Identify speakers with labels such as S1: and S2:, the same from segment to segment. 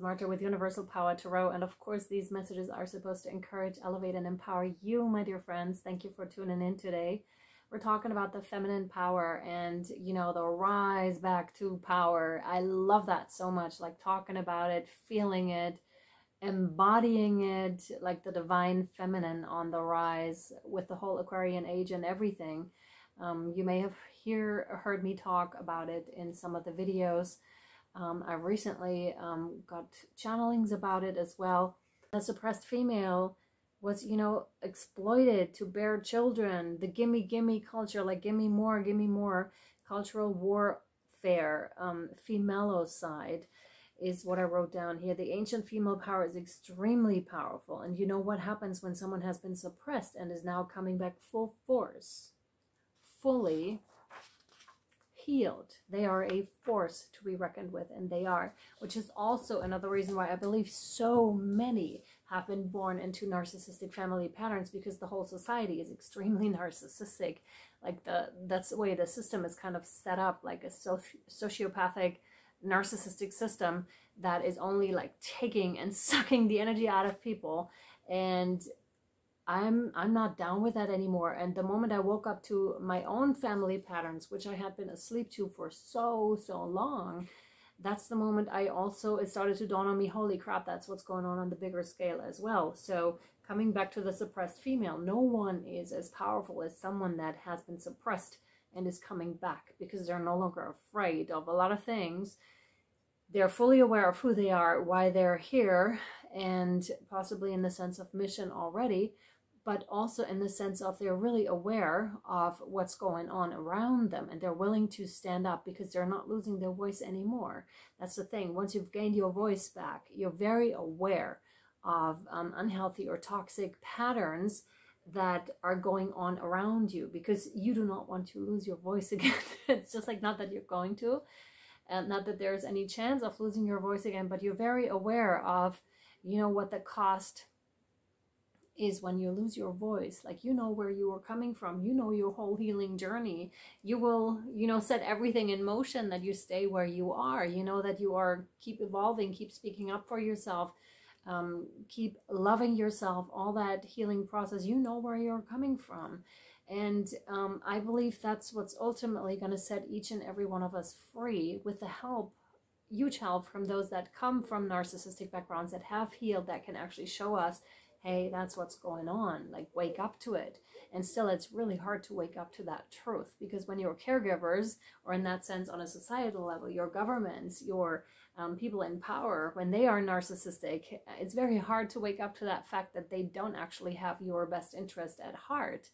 S1: Marta with Universal Power Tarot, and of course these messages are supposed to encourage, elevate, and empower you, my dear friends. Thank you for tuning in today. We're talking about the feminine power and, you know, the rise back to power. I love that so much, like talking about it, feeling it, embodying it, like the divine feminine on the rise with the whole Aquarian age and everything. You may have heard me talk about it in some of the videos. I recently got channelings about it as well. The suppressed female was, you know, exploited to bear children. The gimme culture, like gimme more, cultural warfare, femalicide is what I wrote down here. The ancient female power is extremely powerful. And you know what happens when someone has been suppressed and is now coming back full force, fully healed. They are a force to be reckoned with, and they are, which is also another reason why I believe so many have been born into narcissistic family patterns, because the whole society is extremely narcissistic. Like that's the way the system is kind of set up, like a sociopathic narcissistic system that is only like taking and sucking the energy out of people. And I'm not down with that anymore. And the moment I woke up to my own family patterns, which I had been asleep to for so long, that's the moment it started to dawn on me, holy crap, that's what's going on the bigger scale as well. So coming back to the suppressed female, no one is as powerful as someone that has been suppressed and is coming back, because they're no longer afraid of a lot of things. They're fully aware of who they are, why they're here, and possibly in the sense of mission already, but also in the sense of they're really aware of what's going on around them, and they're willing to stand up because they're not losing their voice anymore. That's the thing. Once you've gained your voice back, you're very aware of unhealthy or toxic patterns that are going on around you, because you do not want to lose your voice again. It's just like, not that you're going to, and not that there's any chance of losing your voice again, but you're very aware of, you know, what the cost is when you lose your voice. Like, you know where you were coming from, you know your whole healing journey. You will, you know, set everything in motion that you stay where you are. You know that you are, keep evolving, keep speaking up for yourself, keep loving yourself, all that healing process. You know where you're coming from. And I believe that's what's ultimately going to set each and every one of us free, with the help, huge help, from those that come from narcissistic backgrounds, that have healed, that can actually show us, hey, that's what's going on, like wake up to it. And still, it's really hard to wake up to that truth, because when your caregivers, or in that sense on a societal level, your governments, your people in power, when they are narcissistic, it's very hard to wake up to that fact that they don't actually have your best interest at heart.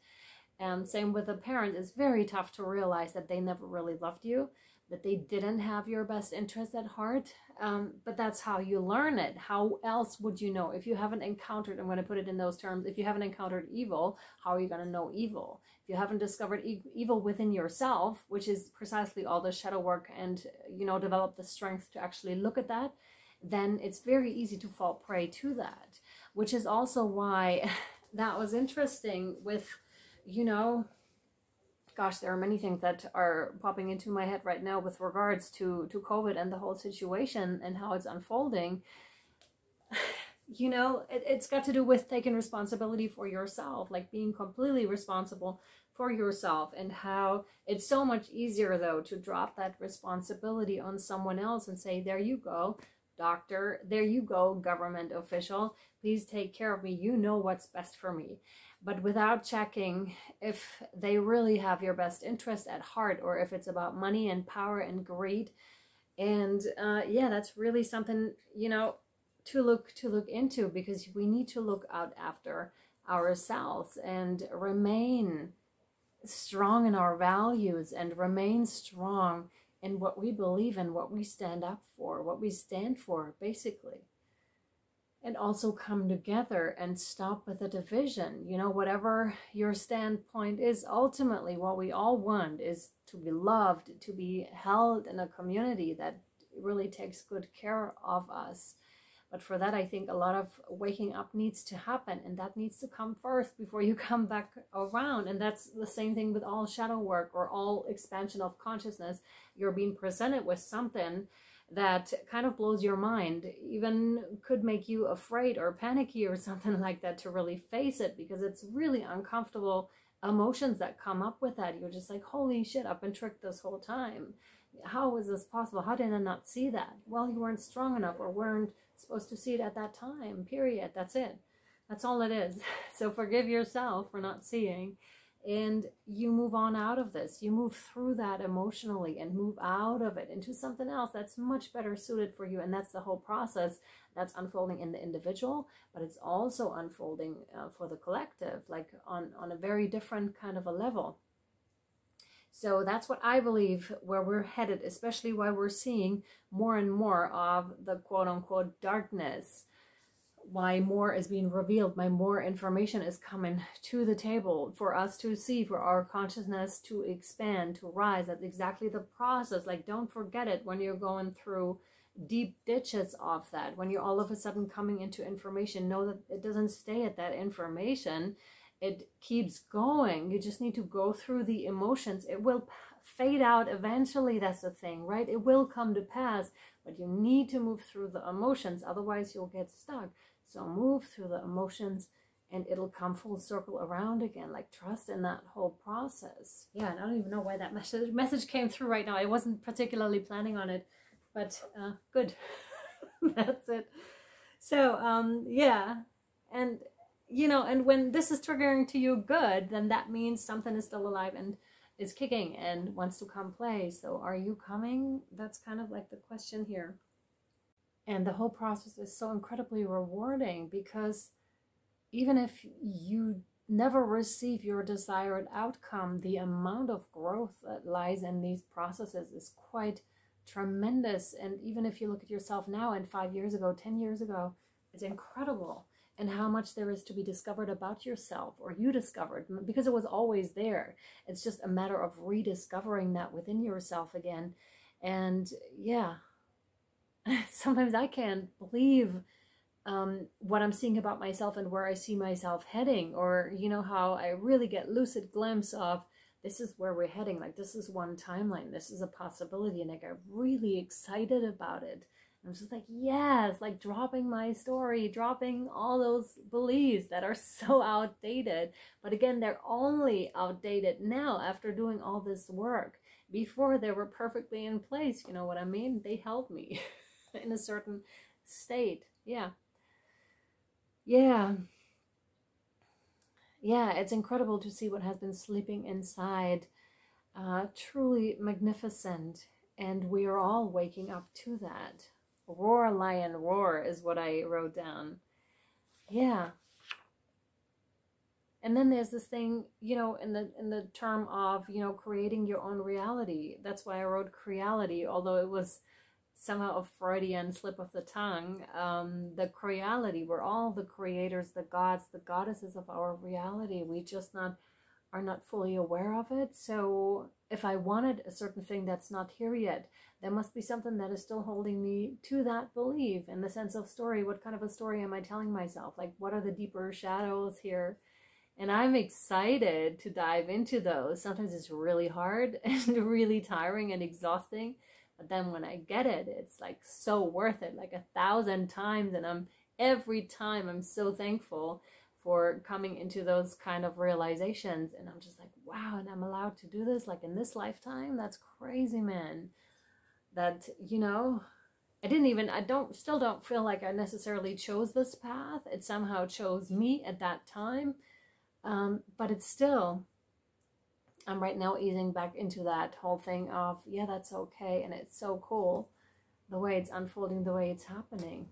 S1: Same with a parent. It's very tough to realize that they never really loved you, that they didn't have your best interest at heart. But that's how you learn it. How else would you know? If you haven't encountered, I'm going to put it in those terms, if you haven't encountered evil, how are you going to know evil? If you haven't discovered evil within yourself, which is precisely all the shadow work, and, you know, develop the strength to actually look at that, then it's very easy to fall prey to that. Which is also why that was interesting with, you know, gosh, there are many things that are popping into my head right now with regards to COVID and the whole situation and how it's unfolding. You know, it's got to do with taking responsibility for yourself, like being completely responsible for yourself, and how it's so much easier, though, to drop that responsibility on someone else and say, there you go, doctor, there you go, government official, please take care of me, you know what's best for me. But without checking if they really have your best interest at heart, or if it's about money and power and greed. And yeah, that's really something, you know, to look into, because we need to look out after ourselves and remain strong in our values, and remain strong in what we believe in, what we stand up for, what we stand for, basically. And also come together and stop with the division. You know, whatever your standpoint is, ultimately what we all want is to be loved, to be held in a community that really takes good care of us. But for that, I think a lot of waking up needs to happen, and that needs to come first before you come back around. And that's the same thing with all shadow work or all expansion of consciousness. You're being presented with something that kind of blows your mind, even could make you afraid or panicky or something like that, to really face it, because it's really uncomfortable emotions that come up with that. You're just like, holy shit, I've been tricked this whole time. How is this possible? How did I not see that? Well, you weren't strong enough, or weren't supposed to see it at that time, period. That's it. That's all it is. So forgive yourself for not seeing, and you move on out of this. You move through that emotionally and move out of it into something else that's much better suited for you. And that's the whole process that's unfolding in the individual, but it's also unfolding for the collective, like on a very different kind of a level. So that's what I believe where we're headed, especially why we're seeing more and more of the quote-unquote darkness, why more is being revealed, why more information is coming to the table for us to see, for our consciousness to expand, to rise. That's exactly the process. Like, don't forget it when you're going through deep ditches of that, when you're all of a sudden coming into information. Know that it doesn't stay at that information. It keeps going. You just need to go through the emotions. It will fade out eventually. That's the thing, right? It will come to pass, but you need to move through the emotions. Otherwise, you'll get stuck. So move through the emotions and it'll come full circle around again. Like, trust in that whole process. Yeah, and I don't even know why that message came through right now. I wasn't particularly planning on it, but good. That's it. So, yeah. And, you know, and when this is triggering to you good, then that means something is still alive and is kicking and wants to come play. So are you coming? That's kind of like the question here. And the whole process is so incredibly rewarding, because even if you never receive your desired outcome, the amount of growth that lies in these processes is quite tremendous. And even if you look at yourself now and 5 years ago, 10 years ago, it's incredible. And how much there is to be discovered about yourself, or you discovered, because it was always there. It's just a matter of rediscovering that within yourself again. And yeah, sometimes I can't believe what I'm seeing about myself and where I see myself heading, or, you know, how I really get lucid glimpse of this is where we're heading. Like, this is one timeline. This is a possibility. And I get really excited about it. I'm just like, yes, like dropping my story, dropping all those beliefs that are so outdated. But again, they're only outdated now after doing all this work. Before, they were perfectly in place. You know what I mean? They held me in a certain state. Yeah. Yeah. Yeah, it's incredible to see what has been sleeping inside. Truly magnificent. And we are all waking up to that. Roar, lion, roar is what I wrote down. Yeah. And then there's this thing, you know, in the term of, you know, creating your own reality. That's why I wrote creality, although it was somehow a Freudian slip of the tongue. The creality, we're all the creators, the gods, the goddesses of our reality. We just are not fully aware of it. So if I wanted a certain thing that's not here yet, there must be something that is still holding me to that belief. In the sense of story, what kind of a story am I telling myself? Like, what are the deeper shadows here? And I'm excited to dive into those. Sometimes it's really hard and really tiring and exhausting. But then when I get it, it's like so worth it, like 1,000 times. And every time I'm so thankful for coming into those kind of realizations. And I'm just like, wow, and I'm allowed to do this like in this lifetime? That's crazy, man. That, you know, still don't feel like I necessarily chose this path. It somehow chose me at that time. But it's still, I'm right now easing back into that whole thing of, yeah, that's okay. And it's so cool the way it's unfolding, the way it's happening.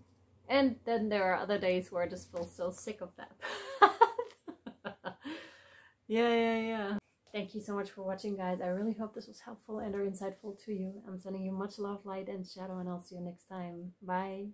S1: And then there are other days where I just feel so sick of that. Yeah. Thank you so much for watching, guys. I really hope this was helpful and or insightful to you. I'm sending you much love, light, and shadow, and I'll see you next time. Bye.